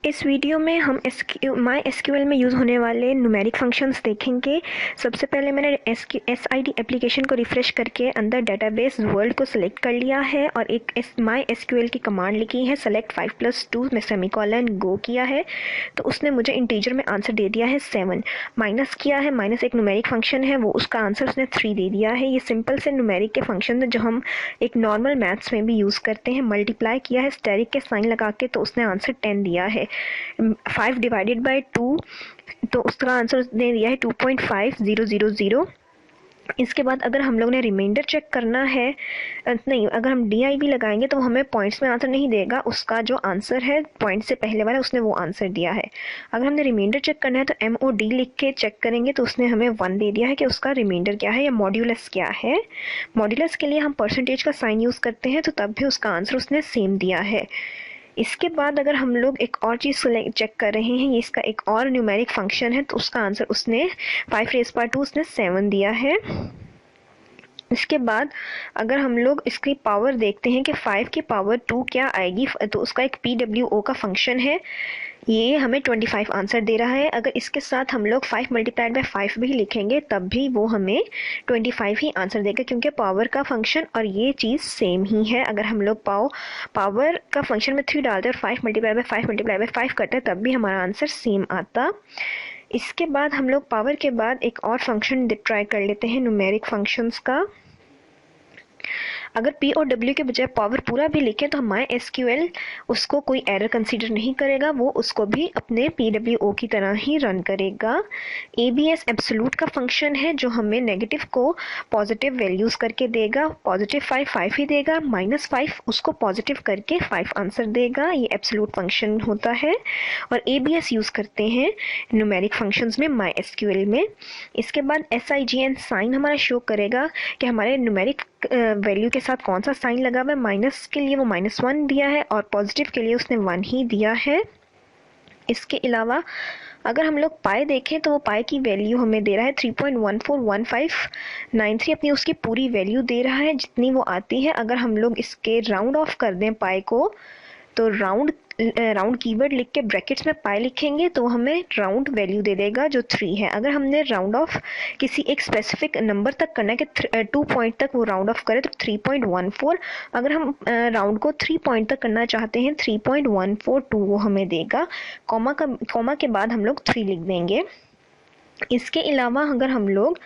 इस वीडियो में हम माई एसक्यूएल में यूज़ होने वाले न्यूमेरिक फंक्शंस देखेंगे। सबसे पहले मैंने SID एप्लीकेशन को रिफ़्रेश करके अंदर डेटाबेस वर्ल्ड को सिलेक्ट कर लिया है और एक माई एसक्यूएल की कमांड लिखी है सेलेक्ट 5+2 में सेमीकोलन गो किया है तो उसने मुझे इंटीजर में आंसर दे दिया है 7। माइनस किया है, माइनस एक न्यूमेरिक फंक्शन है, वो उसका आंसर उसने 3 दे दिया है। ये सिंपल से न्यूमेरिक के फंक्शन है जो हम एक नॉर्मल मैथ्स में भी यूज़ करते हैं। मल्टीप्लाई किया है स्टेरिक के साइन लगा के तो उसने आंसर 10 दिया है। 5 डिवाइडेड बाय 2 तो उसका आंसर दे दिया है 2.5000। इसके बाद अगर हम लोग ने रिमाइंडर चेक करना है, नहीं, अगर हम DIV लगाएंगे तो हमें पॉइंट्स में आंसर नहीं देगा। उसका जो आंसर है पॉइंट से पहले वाला उसने वो आंसर दिया है। अगर हमने रिमाइंडर चेक करना है तो MOD लिख के चेक करेंगे तो उसने हमें 1 दे दिया है कि उसका रिमाइंडर क्या है या मॉड्यूलस क्या है। मॉड्यूलस के लिए हम परसेंटेज का साइन यूज़ करते हैं तो तब भी उसका आंसर उसने सेम दिया है। इसके बाद अगर हम लोग एक और चीज़ चेक कर रहे हैं, ये इसका एक और न्यूमेरिक फंक्शन है तो उसका आंसर उसने 5√2 उसने 7 दिया है। इसके बाद अगर हम लोग इसकी पावर देखते हैं कि 5 की पावर 2 क्या आएगी तो उसका एक PWO का फंक्शन है, ये हमें 25 आंसर दे रहा है। अगर इसके साथ हम लोग 5 × 5 भी लिखेंगे तब भी वो हमें 25 ही आंसर देगा क्योंकि पावर का फंक्शन और ये चीज़ सेम ही है। अगर हम लोग पावर का फंक्शन में 3 डालते और 5 × 5 × 5 करते हैं तब भी हमारा आंसर सेम आता। इसके बाद हम लोग पावर के बाद एक और फंक्शन ट्राई कर लेते हैं न्यूमेरिक फंक्शंस का। अगर P और W के बजाय पावर पूरा भी लिखें तो माई एसक्यूएल उसको कोई एरर कंसीडर नहीं करेगा, वो उसको भी अपने PWO की तरह ही रन करेगा। ABS एब्सोल्यूट का फंक्शन है जो हमें नेगेटिव को पॉजिटिव वैल्यूज़ करके देगा। पॉजिटिव 5 ही देगा, -5 उसको पॉजिटिव करके 5 आंसर देगा। ये एब्सोल्यूट फंक्शन होता है और ABS यूज़ करते हैं न्यूमेरिक फंक्शंस में माई एसक्यूएल में। इसके बाद SIGN साइन हमारा शो करेगा कि हमारे न्यूमेरिक वैल्यू के साथ कौन सा साइन लगा हुआ है। माइनस के लिए वो -1 दिया है और पॉजिटिव के लिए उसने 1 ही दिया है। इसके अलावा अगर हम लोग पाई देखें तो वो पाई की वैल्यू हमें दे रहा है 3.141593 अपनी उसकी पूरी वैल्यू दे रहा है जितनी वो आती है। अगर हम लोग इसके राउंड ऑफ कर दें पाई को तो राउंड कीवर्ड लिख के ब्रैकेट्स में पाई लिखेंगे तो हमें राउंड वैल्यू दे देगा जो 3 है। अगर हमने राउंड ऑफ किसी एक स्पेसिफिक नंबर तक करना है कि 2 पॉइंट तक वो राउंड ऑफ करे तो 3.14। अगर हम राउंड को 3 पॉइंट तक करना चाहते हैं 3.142 वो हमें देगा। कॉमा के बाद हम लोग 3 लिख देंगे। इसके अलावा अगर हम लोग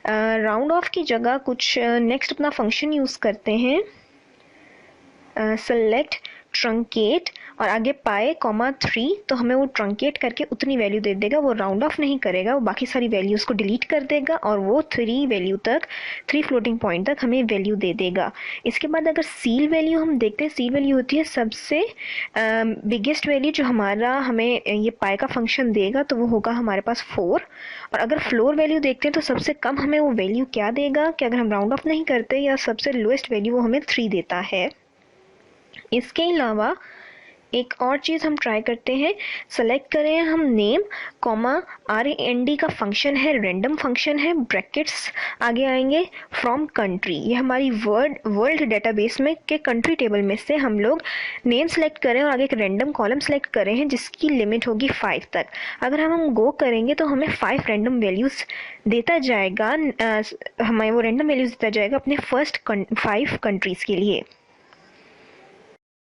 राउंड ऑफ की जगह कुछ नेक्स्ट अपना फंक्शन यूज़ करते हैं, सेलेक्ट ट्रंकेट और आगे पाए 3 तो हमें वो ट्रंकेट करके उतनी वैल्यू दे देगा। वो राउंड ऑफ नहीं करेगा, वो बाकी सारी वैल्यूज़ को डिलीट कर देगा और वो 3 फ्लोटिंग पॉइंट तक हमें वैल्यू दे देगा। इसके बाद अगर सील वैल्यू हम देखते हैं, सील वैल्यू होती है सबसे बिगेस्ट वैल्यू जो हमें ये पाए का फंक्शन देगा तो वो होगा हमारे पास 4। और अगर फ्लोर वैल्यू देखते हैं तो सबसे कम हमें वो वैल्यू क्या देगा कि अगर हम राउंड ऑफ नहीं करते या सबसे लोएस्ट वैल्यू वो हमें 3 देता है। इसके अलावा एक और चीज़ हम ट्राई करते हैं, सेलेक्ट करें हम नेम RAND का फंक्शन है, रैंडम फंक्शन है, ब्रैकेट्स आगे आएंगे फ्रॉम कंट्री। ये हमारी वर्ल्ड डेटाबेस में के कंट्री टेबल में से हम लोग नेम सेलेक्ट करें और आगे एक रैंडम कॉलम सेलेक्ट करें हैं जिसकी लिमिट होगी 5 तक। अगर हम गो करेंगे तो हमें 5 रैंडम वैल्यूज़ देता जाएगा, हमें वो रैंडम वैल्यूज़ देता जाएगा अपने फर्स्ट 5 कंट्रीज़ के लिए।